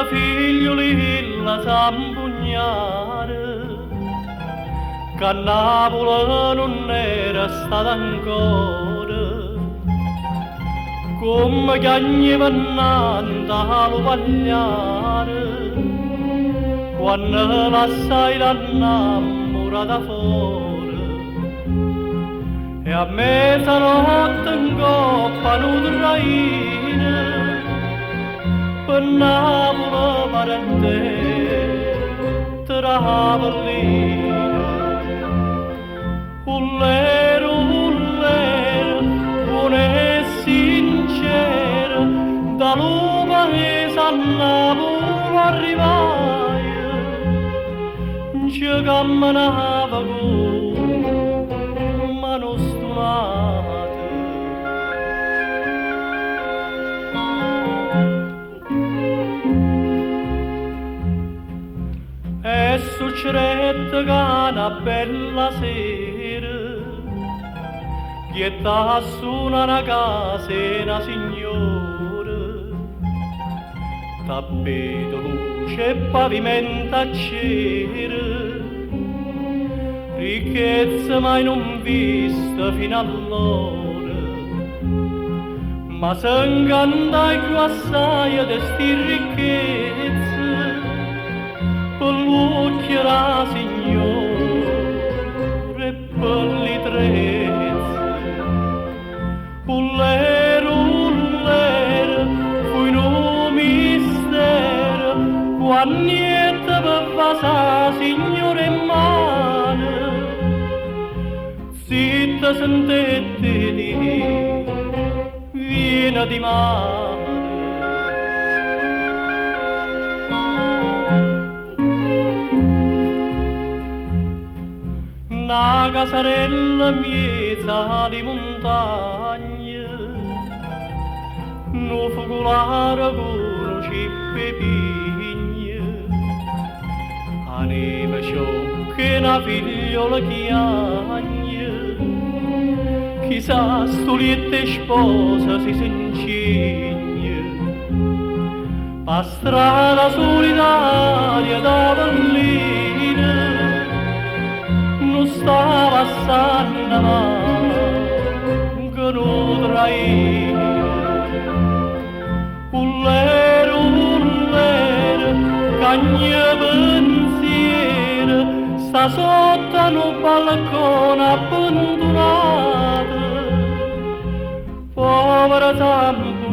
figlioli la s'ampugnare, che a Napoli non era stata ancora, come chiagni pennanta lo pagliare, quando l'assai l'annamorata fuori, e a mezzanotte in coppa n'udraina, per Napoli parente travellina. Ullero, ullero, buono e sincero, da Roma e San Napoli arrivai, ci camminava con mano stonata. E succedette che una bella sera, quieta su una casa e una signora, tappeto luce e pavimento c'era, ricchezza mai non vista fino allora, ma s'ingandai più assai di sti ricchezze, per l'occhio la signora e per li trezze. Ullero, ullero, fu in un mistero, quando niente per fare signora in mano, zitta sentette di viene di mare. Una casarella miezza di montagna, no focolare con cippe pigne, a neve sciocca una figliola chiagna, chissà stolietta sposa si s'incigna, pa strada solitaria da Vallina, non stava a Sanna che non traina. Ullero, ullero, cagna pensiero, sta sotto un balcone abbandonata, povera Sampo